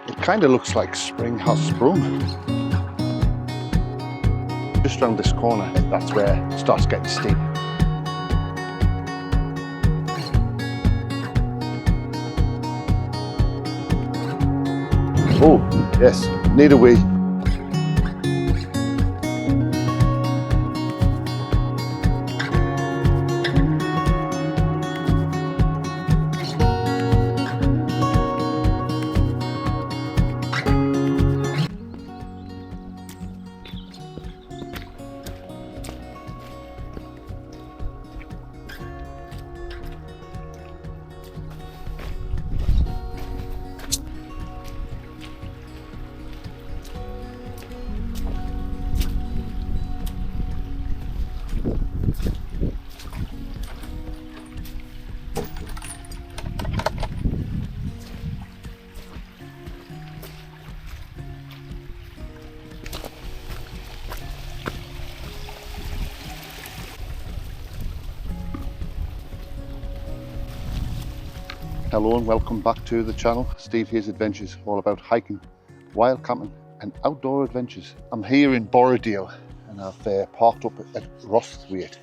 It kind of looks like spring has sprung. Just around this corner, that's where it starts getting steep. Oh, yes, need a wee. Hello and welcome back to the channel. Steve here's Adventures, all about hiking, wild camping and outdoor adventures. I'm here in Borrowdale and I've parked up at Rosthwaite,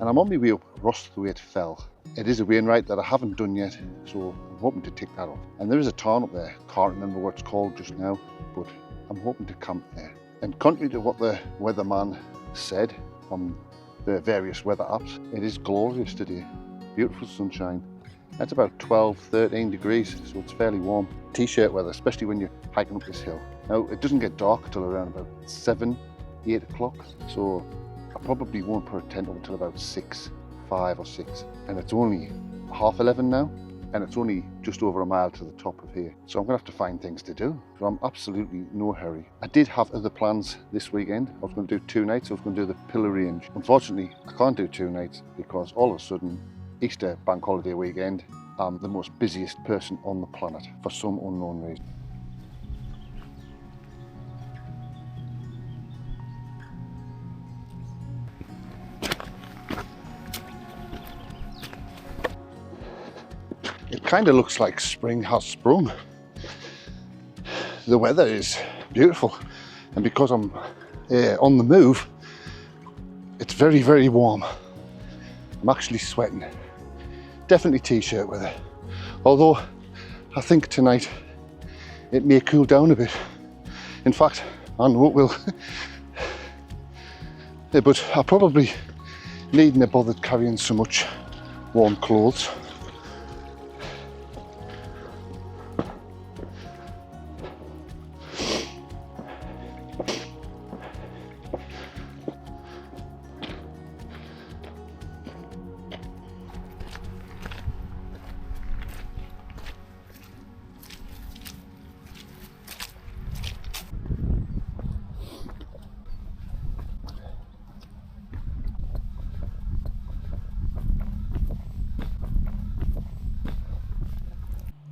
and I'm on my way up Rosthwaite Fell. It is a Wainwright that I haven't done yet, so I'm hoping to tick that off. And there is a tarn up there, can't remember what it's called just now, but I'm hoping to camp there. And contrary to what the weatherman said on the various weather apps, it is glorious today, beautiful sunshine. That's about 12-13 degrees, so it's fairly warm. T-shirt weather, especially when you're hiking up this hill. Now, it doesn't get dark until around about 7, 8 o'clock, so I probably won't put a tent up until about 5 or 6. And it's only 11:30 now, and it's only just over a mile to the top of here. So I'm gonna have to find things to do. So I'm absolutely no hurry. I did have other plans this weekend. I was gonna do 2 nights. I was gonna do the Pillar Range. Unfortunately, I can't do 2 nights because all of a sudden, Easter bank holiday weekend, I'm the most busiest person on the planet for some unknown reason. It kind of looks like spring has sprung. The weather is beautiful, and because I'm on the move, it's very, very warm. I'm actually sweating. Definitely t-shirt weather, although I think tonight it may cool down a bit. In fact, I know it will. But I probably needn't have bothered carrying so much warm clothes.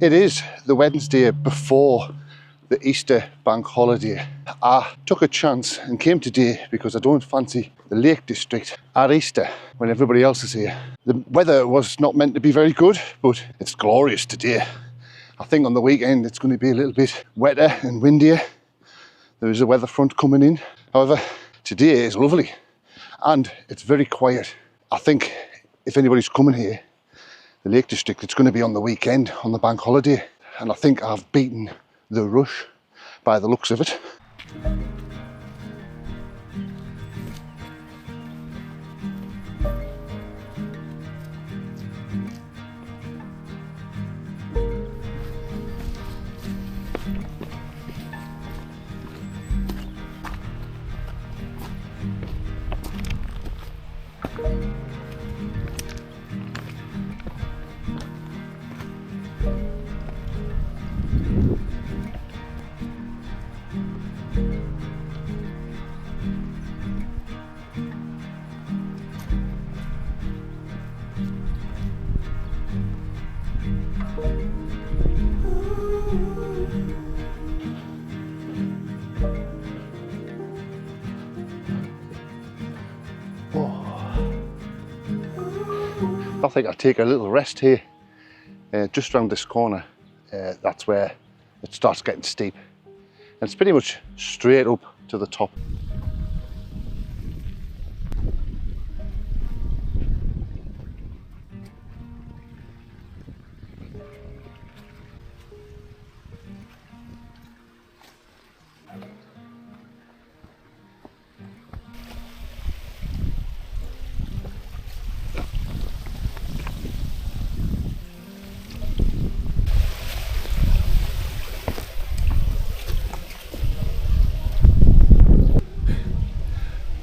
It is the Wednesday before the Easter bank holiday. I took a chance and came today because I don't fancy the Lake District at Easter when everybody else is here. The weather was not meant to be very good, but it's glorious today. I think on the weekend it's going to be a little bit wetter and windier. There is a weather front coming in. However, today is lovely and it's very quiet. I think if anybody's coming here, the Lake District, it's going to be on the weekend, on the bank holiday. And I think I've beaten the rush by the looks of it. I think I'll take a little rest here, just around this corner. That's where it starts getting steep. And it's pretty much straight up to the top.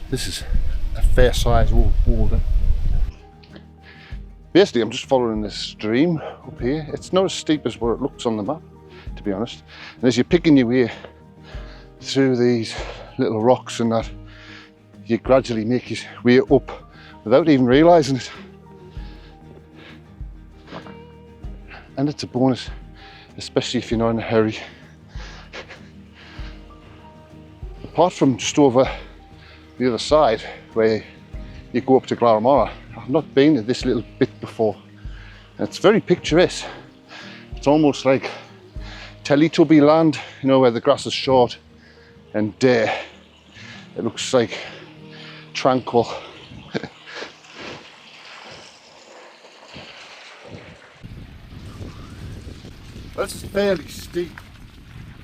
This is a fair sized boulder. Basically, I'm just following this stream up here. It's not as steep as what it looks on the map, to be honest. And as you're picking your way through these little rocks and that, you gradually make your way up without even realising it. And it's a bonus, especially if you're not in a hurry. Apart from just over the other side, where you go up to Glaramara, I've not been to this little bit before. And it's very picturesque. It's almost like Teletubby land, you know, where the grass is short and it looks like tranquil. That's fairly steep.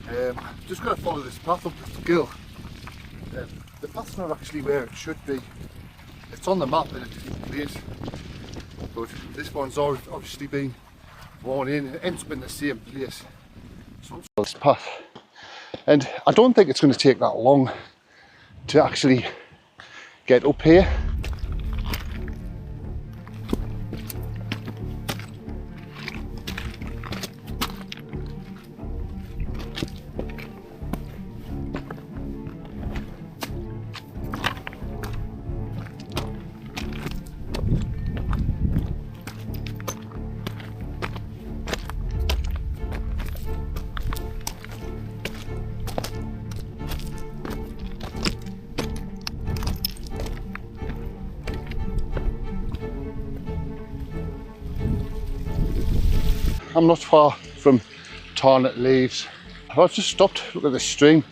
I'm just going to follow this path up with skill. The path's not actually where it should be. It's on the map in a different place, but this one's obviously been worn in and it ends up in the same place. So this path, and I don't think it's going to take that long to actually get up here. I'm not far from Tarnet Leaves. I've just stopped, look at this stream,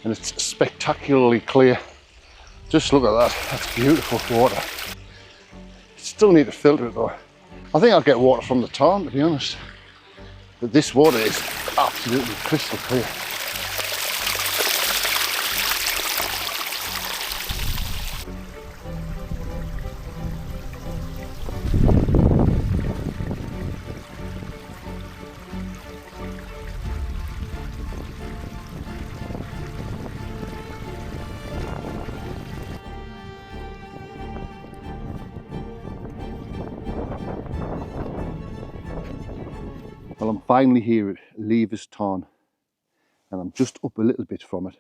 and it's spectacularly clear. Just look at that, that's beautiful water. Still need to filter it though. I think I'll get water from the Tarn, to be honest. But this water is absolutely crystal clear. Well, I'm finally here at Levers Tarn, and I'm just up a little bit from it,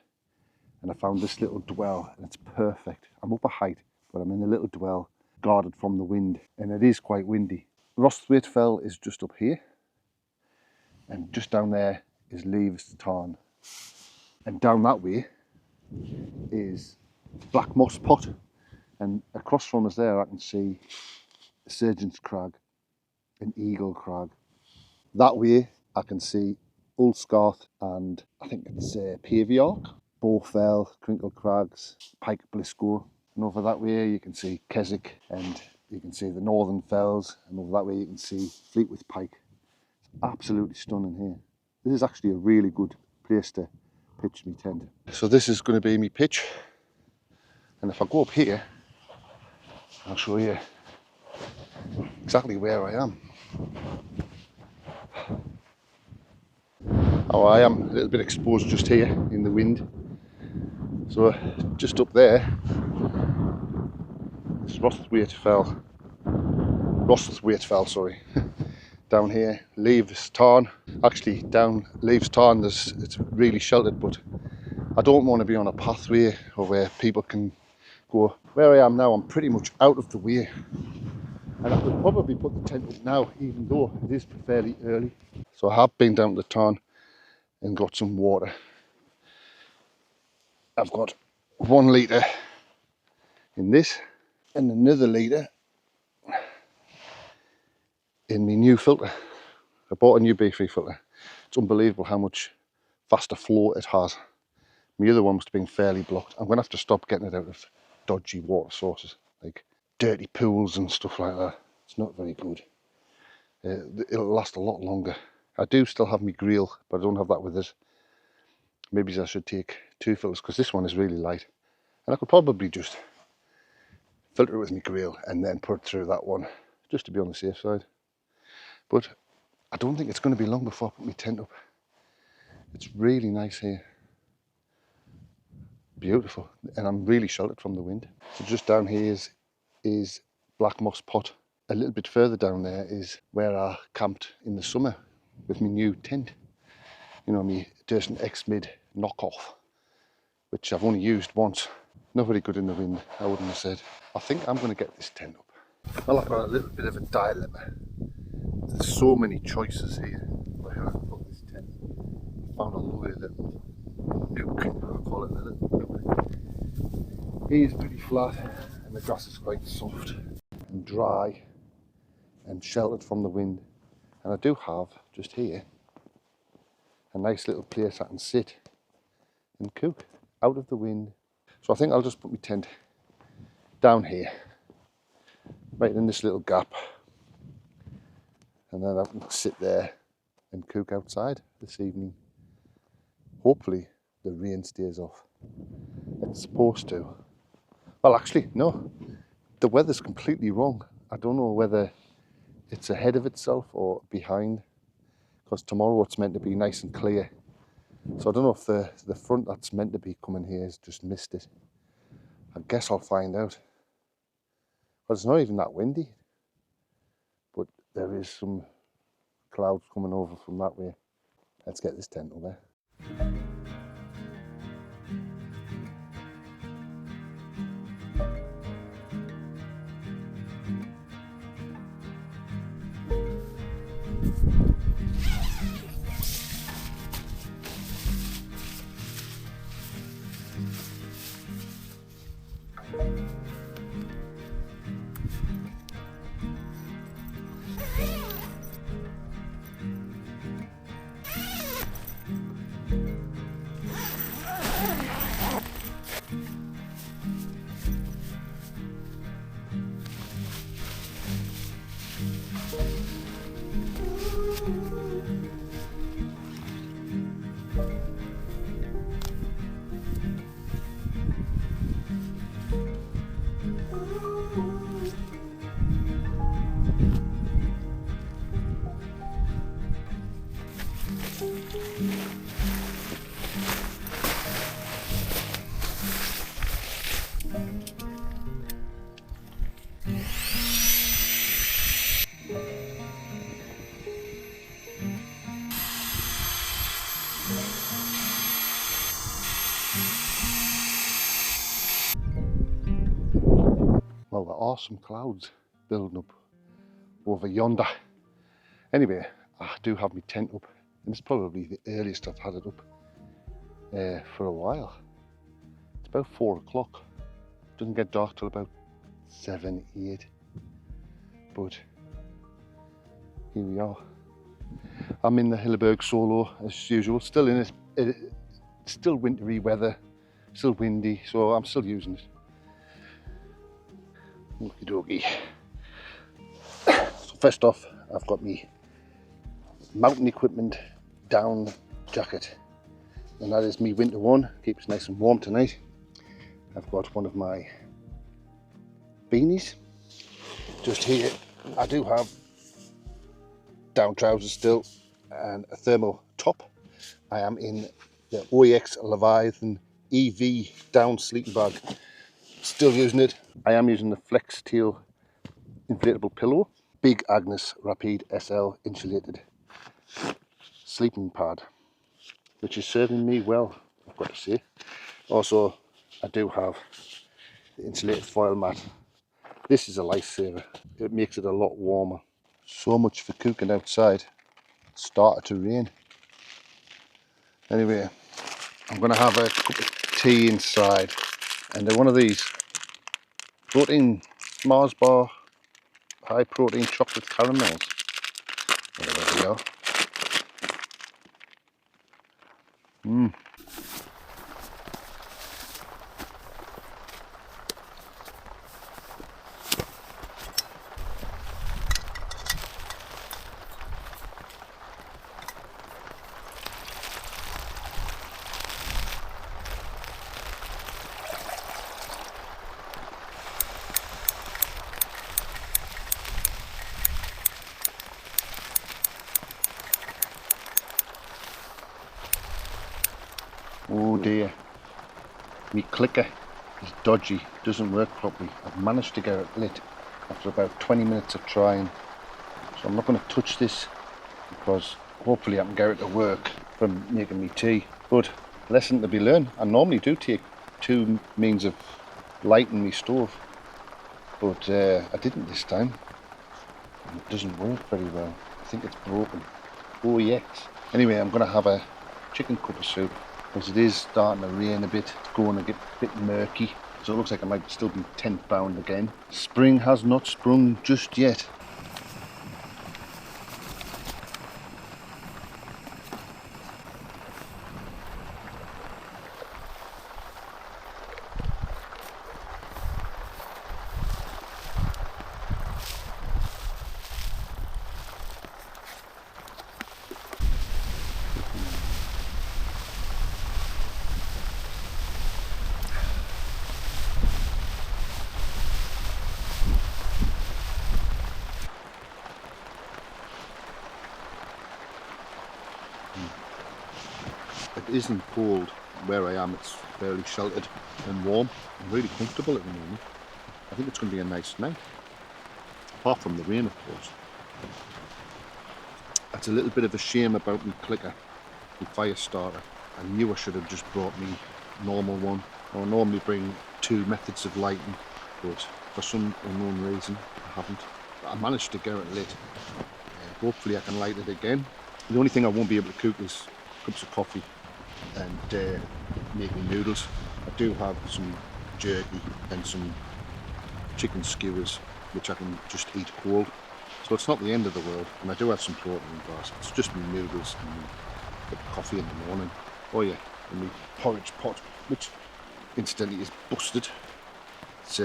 and I found this little dwell, and it's perfect. I'm up a height, but I'm in a little dwell, guarded from the wind, and it is quite windy. Rosthwaite Fell is just up here, and just down there is Levers Tarn, and down that way is Black Moss Pot, and across from us there I can see Surgeon's Crag and Eagle Crag. That way I can see Ulscarth and I think it's Paviark, Bowfell, Crinkle Crags, Pike Blisco, and over that way you can see Keswick and you can see the Northern Fells, and over that way you can see Fleetwith Pike. It's absolutely stunning here. This is actually a really good place to pitch my tent. So this is going to be my pitch, and if I go up here I'll show you exactly where I am. Oh, I am a little bit exposed just here in the wind. So just up there, it's Rosthwaite Fell, sorry. Down here, Leaves Tarn. Actually, down Leaves Tarn, it's really sheltered, but I don't want to be on a pathway or where people can go. Where I am now, I'm pretty much out of the way. And I could probably put the tent up now, even though it is fairly early. So I have been down to the tarn and got some water. I've got 1 litre in this and another litre in my new filter. I bought a new B3 filter It's unbelievable how much faster flow it has. My other one must have been fairly blocked. I'm going to have to stop getting it out of dodgy water sources, like dirty pools and stuff like that. It's not very good. It'll last a lot longer. I do still have my grill, but I don't have that with it. Maybe I should take 2 filters, because this one is really light. And I could probably just filter it with my grill and then put it through that one, just to be on the safe side. But I don't think it's going to be long before I put my tent up. It's really nice here. Beautiful. And I'm really sheltered from the wind. So just down here is Black Moss Pot. A little bit further down there is where I camped in the summer with my new tent. You know, my Durson X-Mid knockoff, which I've only used once. Not very good in the wind, I wouldn't have said. I think I'm going to get this tent up. Well, I've got a little bit of a dilemma. There's so many choices here where I can put this tent. I found a lovely little nook, I'll call it a little nook. Here's pretty flat and the grass is quite soft and dry and sheltered from the wind. And I do have, just here, a nice little place I can sit and cook out of the wind. So I think I'll just put my tent down here, right in this little gap, and then I can sit there and cook outside this evening. Hopefully the rain stays off. It's supposed to. Well, actually, no. The weather's completely wrong. I don't know whether it's ahead of itself or behind, because tomorrow it's meant to be nice and clear. So I don't know if the front that's meant to be coming here has just missed it. I guess I'll find out. But it's not even that windy. But there is some clouds coming over from that way. Let's get this tent over. Well, there are some clouds building up over yonder. Anyway, I do have my tent up, and it's probably the earliest I've had it up for a while. It's about 4 o'clock. It doesn't get dark till about 7, 8. But here we are. I'm in the Hilleberg Solo as usual, still in it. Still wintry weather, still windy, so I'm still using it. Okie dokie. So first off, I've got my mountain equipment down jacket, and that is me winter one. Keeps nice and warm tonight. I've got one of my beanies just here. I do have down trousers still and a thermal top. I am in the OEX Leviathan EV down sleeping bag, still using it. I am using the Flex Tail inflatable pillow, Big Agnes Rapide SL insulated sleeping pad, which is serving me well, I've got to say. Also, I do have the insulated foil mat. This is a lifesaver. It makes it a lot warmer. So much for cooking outside. It started to rain. Anyway, I'm going to have a cup of tea inside, and they're one of these protein Mars bar high protein chocolate caramels, whatever they are. Oh dear, my clicker is dodgy, doesn't work properly. I've managed to get it lit after about 20 minutes of trying. So I'm not going to touch this because hopefully I can get it to work from making me tea. But lesson to be learned. I normally do take two means of lighting my stove, but I didn't this time. And it doesn't work very well. I think it's broken. Oh yes. Anyway, I'm going to have a chicken cup of soup because it is starting to rain a bit. It's going to get a bit murky. So it looks like I might still be tent bound again. Spring has not sprung just yet. It isn't cold where I am, it's fairly sheltered and warm and really comfortable at the moment. I think it's going to be a nice night, apart from the rain of course. That's a little bit of a shame about my clicker, my fire starter. I knew I should have just brought me normal one. I normally bring two methods of lighting, but for some unknown reason I haven't. But I managed to get it lit. Hopefully I can light it again. The only thing I won't be able to cook is cups of coffee and making noodles. I do have some jerky and some chicken skewers which I can just eat cold, so it's not the end of the world. And I do have some protein bars. It's just my noodles and a bit of coffee in the morning. Oh yeah, and my porridge pot, which incidentally is busted. It's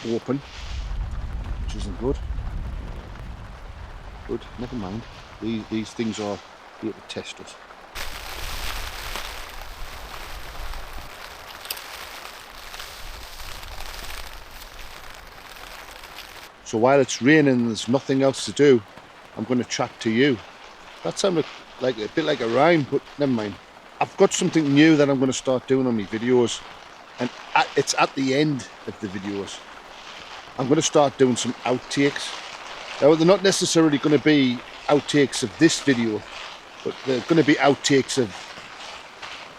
open, which isn't good. But never mind. These things are here to test us. So while it's raining and there's nothing else to do, I'm going to chat to you. That sounded like a bit like a rhyme, but never mind. I've got something new that I'm going to start doing on my videos, and it's at the end of the videos. I'm going to start doing some outtakes. Now they're not necessarily going to be outtakes of this video, but they're going to be outtakes of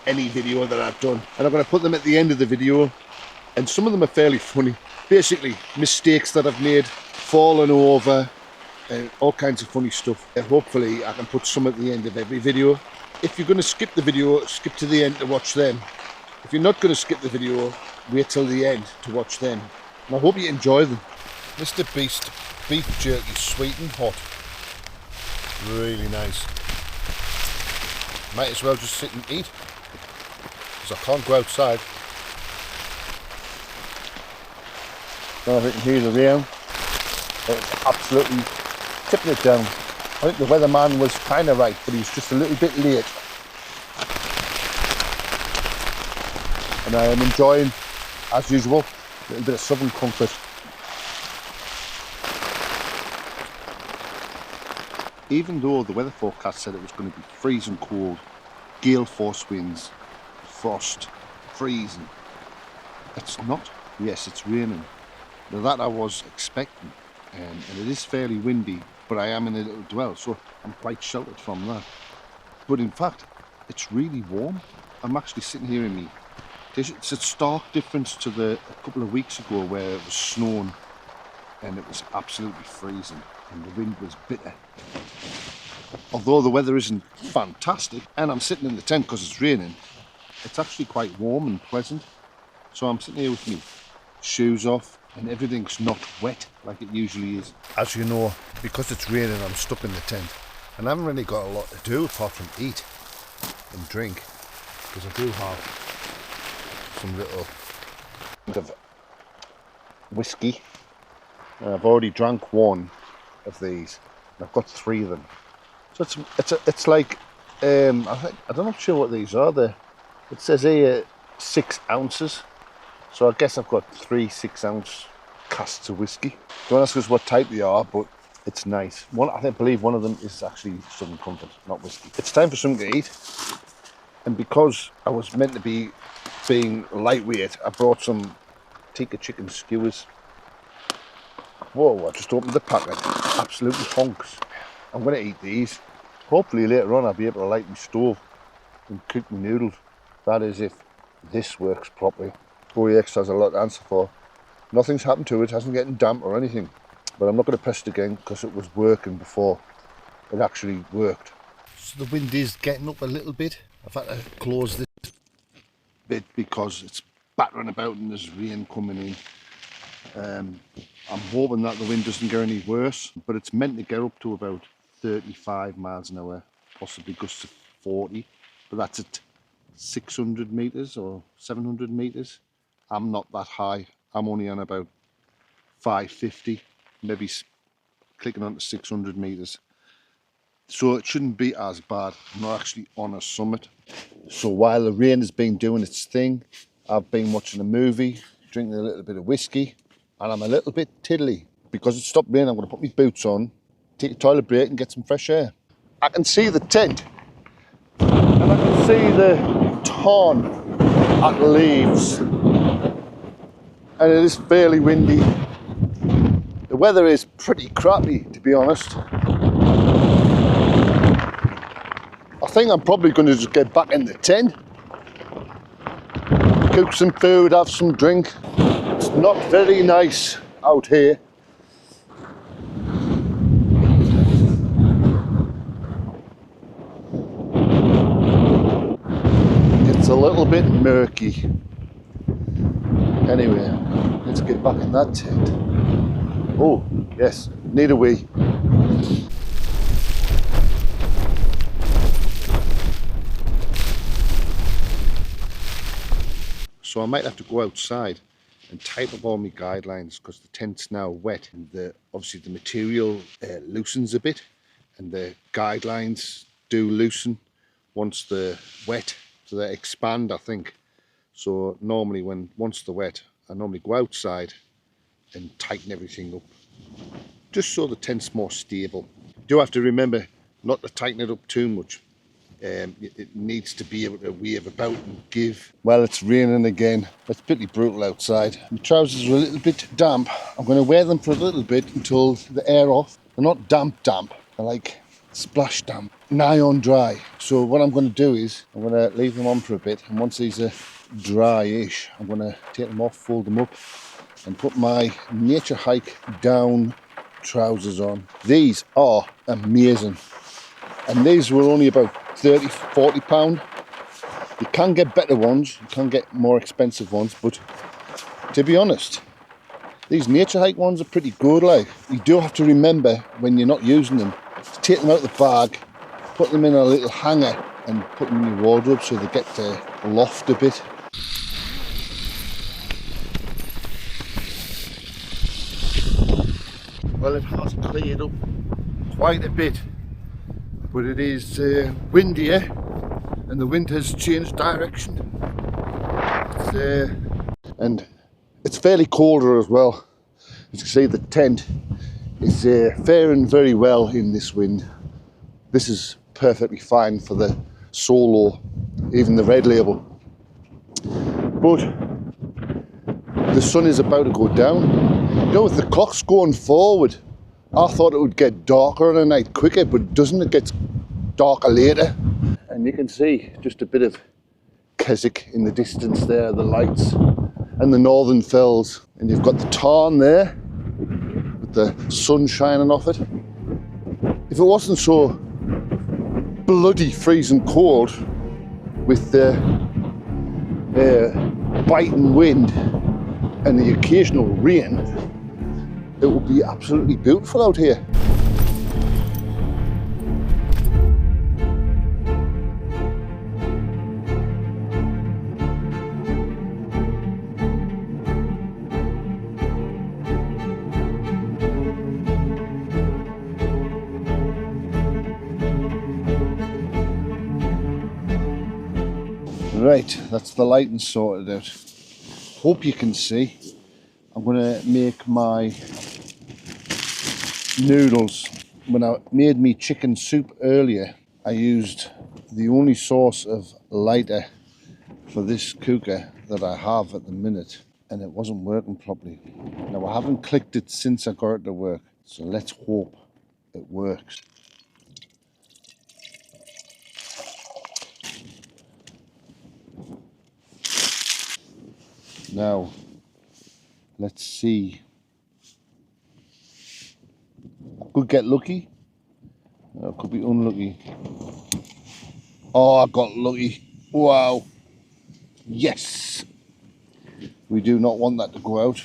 any video that I've done, and I'm going to put them at the end of the video, and some of them are fairly funny. Basically mistakes that I've made, falling over, and all kinds of funny stuff. And hopefully I can put some at the end of every video. If you're going to skip the video, skip to the end to watch them. If you're not going to skip the video, wait till the end to watch them. And I hope you enjoy them. Mr. Beast beef jerky, sweet and hot. Really nice. Might as well just sit and eat, because I can't go outside. I don't know if you can hear the rain. It's absolutely tipping it down. I think the weatherman was kind of right, but he's just a little bit late. And I am enjoying, as usual, a little bit of southern comfort. Even though the weather forecast said it was going to be freezing cold, gale force winds, frost, freezing, it's not. Yes, it's raining. Now that I was expecting, and it is fairly windy, but I am in a little dwell, so I'm quite sheltered from that. But in fact, it's really warm. I'm actually sitting here in me. It's a stark difference to a couple of weeks ago where it was snowing and it was absolutely freezing and the wind was bitter. Although the weather isn't fantastic and I'm sitting in the tent because it's raining, it's actually quite warm and pleasant. So I'm sitting here with me shoes off and everything's not wet like it usually is. As you know, because it's raining, I'm stuck in the tent And I haven't really got a lot to do apart from eat and drink, because I do have some little bit of whiskey. I've already drank one of these, and I've got 3 of them. So it's like I'm not sure what these are. It says here 6 ounces. So I guess I've got 3 6-ounce casks of whiskey. Don't ask us what type they are, but it's nice. I believe one of them is actually Southern Comfort, not whiskey. It's time for something to eat. And because I was meant to be being lightweight, I brought some tikka chicken skewers. Whoa, I just opened the packet. Absolutely honks. I'm going to eat these. Hopefully later on I'll be able to light my stove and cook my noodles. That is if this works properly. 4EX has a lot to answer for. Nothing's happened to it, hasn't getting damp or anything. But I'm not going to press it again because it was working before it actually worked. So the wind is getting up a little bit. I've had to close this bit because it's battering about and there's rain coming in. I'm hoping that the wind doesn't get any worse, but it's meant to get up to about 35 miles an hour, possibly gusts to 40, but that's at 600 meters or 700 meters. I'm not that high. I'm only on about 550, maybe clicking on to 600 meters. So it shouldn't be as bad. I'm not actually on a summit. So while the rain has been doing its thing, I've been watching a movie, drinking a little bit of whiskey, and I'm a little bit tiddly. Because it stopped raining, I'm going to put my boots on, take a toilet break and get some fresh air. I can see the tent, and I can see the torn at leaves, and it is fairly windy. The weather is pretty crappy, to be honest. I think I'm probably going to just get back in the tent, cook some food, have some drink. It's not very nice out here. It's a little bit murky. Anyway, let's get back in that tent. Oh, yes, need a wee. So I might have to go outside and type up all my guidelines because the tent's now wet and obviously the material loosens a bit and the guidelines do loosen once they're wet, so they expand, I think. So normally once they're wet, I normally go outside and tighten everything up just so the tent's more stable. You do have to remember not to tighten it up too much. It needs to be able to wave about and give. Well, it's raining again. It's pretty brutal outside. My trousers are a little bit damp. I'm going to wear them for a little bit until the air off. They're not damp, they're like splash damp, nigh on dry. So what I'm going to do is I'm going to leave them on for a bit, and once these are dry-ish, I'm going to take them off, fold them up, and put my Nature Hike down trousers on. These are amazing, and these were only about £30–40. You can get better ones, you can get more expensive ones, but to be honest, these Nature Hike ones are pretty good. Like, you do have to remember when you're not using them to take them out of the bag, put them in a little hanger and put them in your wardrobe so they get to loft a bit. Well, it has cleared up quite a bit, but it is windier and the wind has changed direction. And it's fairly colder as well. As you can see, the tent is faring very well in this wind. This is perfectly fine for the Solo, even the Red Label. But the sun is about to go down. You know, with the clocks going forward, I thought it would get darker in the night quicker, but it doesn't. It gets darker later. And you can see just a bit of Keswick in the distance there, the lights, and the northern fells. And you've got the tarn there, with the sun shining off it. If it wasn't so bloody freezing cold, with the biting wind and the occasional rain, it would be absolutely beautiful out here. Right, that's the lighting sorted out. Hope you can see. I'm going to make my noodles. When I made me chicken soup earlier, I used the only source of lighter for this cooker that I have at the minute, and it wasn't working properly. Now, I haven't clicked it since I got it to work, so let's hope it works. Now, let's see. I could get lucky, or I could be unlucky. Oh, I got lucky. Wow. Yes. We do not want that to go out.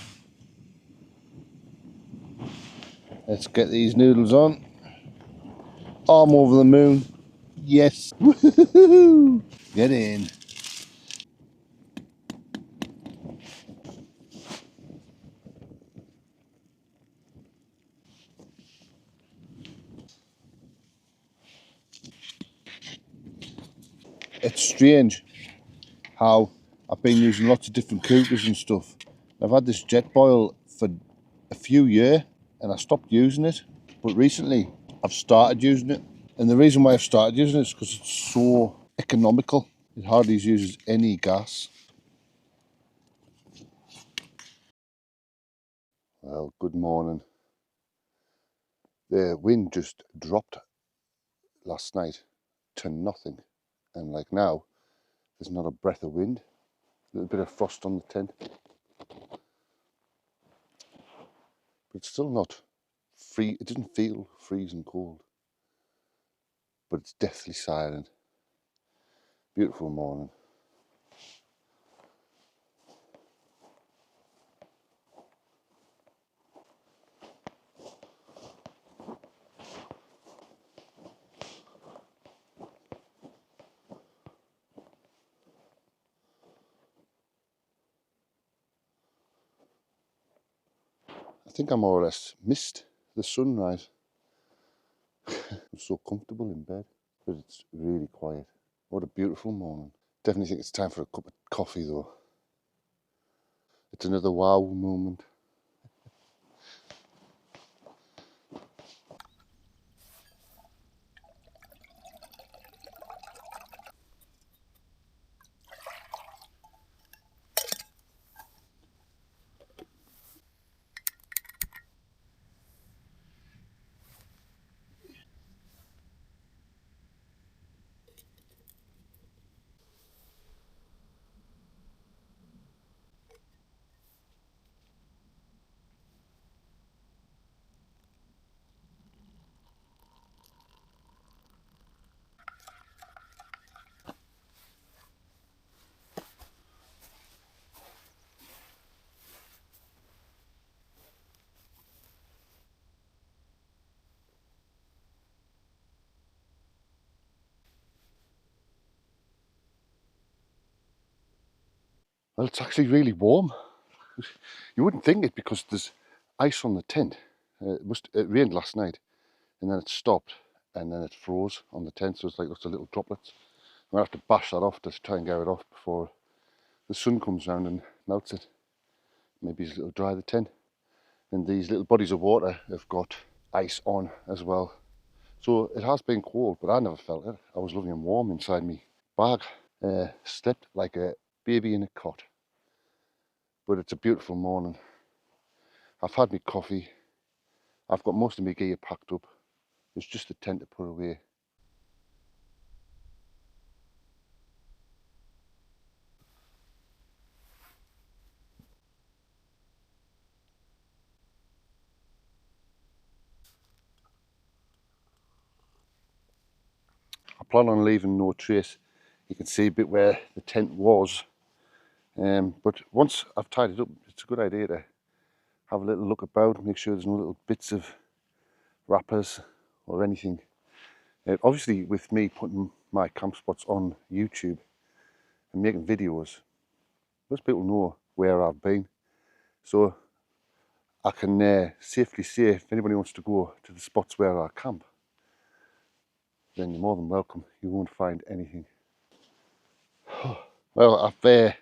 Let's get these noodles on. Arm over the moon. Yes. Woohoo! Get in. It's strange how I've been using lots of different cookers and stuff. I've had this jet boil for a few years and I stopped using it. But recently I've started using it. And the reason why I've started using it is because it's so economical. It hardly uses any gas. Well, good morning. The wind just dropped last night to nothing. And like now, there's not a breath of wind. A little bit of frost on the tent. But it's still not free. It doesn't feel freezing cold. But it's deathly silent. Beautiful morning. I think I more or less missed the sunrise. I'm so comfortable in bed, but it's really quiet. What a beautiful morning. Definitely think it's time for a cup of coffee though. It's another wow moment. Well, it's actually really warm. You wouldn't think it because there's ice on the tent. It rained last night and then it stopped and then it froze on the tent, so it's like lots of little droplets. I'm gonna have to bash that off to try and get it off before the sun comes round and melts it. Maybe it'll dry the tent. And these little bodies of water have got ice on as well. So it has been cold, but I never felt it. I was lovely and warm inside me bag. Slept like a baby in a cot. But it's a beautiful morning. I've had my coffee. I've got most of my gear packed up. It's just the tent to put away. I plan on leaving no trace. You can see a bit where the tent was. But once I've tied it up, it's a good idea to have a little look about, make sure there's no little bits of wrappers or anything. Obviously, with me putting my camp spots on YouTube and making videos, most people know where I've been. So I can safely say if anybody wants to go to the spots where I camp, then you're more than welcome. You won't find anything. Well, I've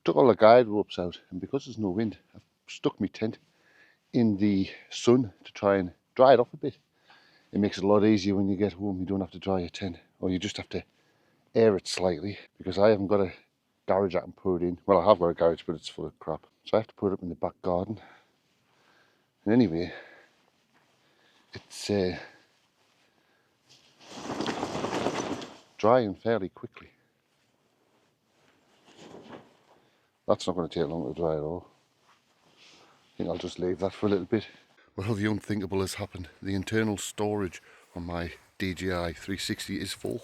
took all the guide ropes out, and because there's no wind, I've stuck my tent in the sun to try and dry it off a bit. It makes it a lot easier when you get home. You don't have to dry your tent, or you just have to air it slightly, because I haven't got a garage I can put it in. Well, I have got a garage, but it's full of crap, so I have to put it up in the back garden. And anyway, it's drying fairly quickly. That's not going to take long to dry at all. I think I'll just leave that for a little bit. Well, the unthinkable has happened. The internal storage on my DJI 360 is full,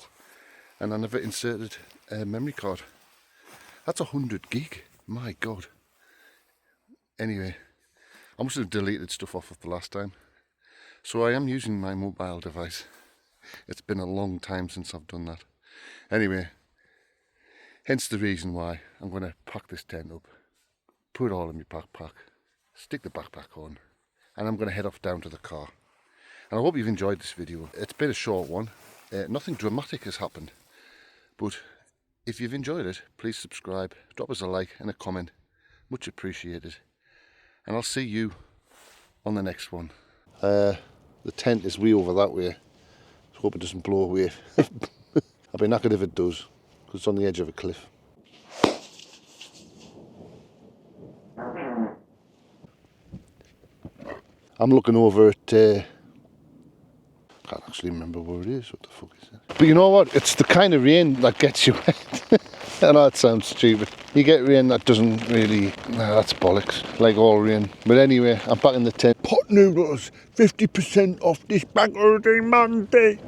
and I never inserted a memory card. That's 100 gig. My God. Anyway, I must have deleted stuff off of the last time. So I am using my mobile device. It's been a long time since I've done that. Anyway, hence the reason why I'm going to pack this tent up, put it all in my backpack, stick the backpack on, and I'm going to head off down to the car. And I hope you've enjoyed this video. It's been a short one. Nothing dramatic has happened, but if you've enjoyed it, please subscribe, drop us a like and a comment. Much appreciated. And I'll see you on the next one. The tent is way over that way. I hope it doesn't blow away. I'll be knackered if it does, because it's on the edge of a cliff. I'm looking over at, can't actually remember where it is. What the fuck is that? But you know what? It's the kind of rain that gets you wet. I know it sounds stupid. You get rain that doesn't really, nah, that's bollocks, like all rain. But anyway, I'm back in the tent. Pot noodles, 50% off this bank holiday Monday.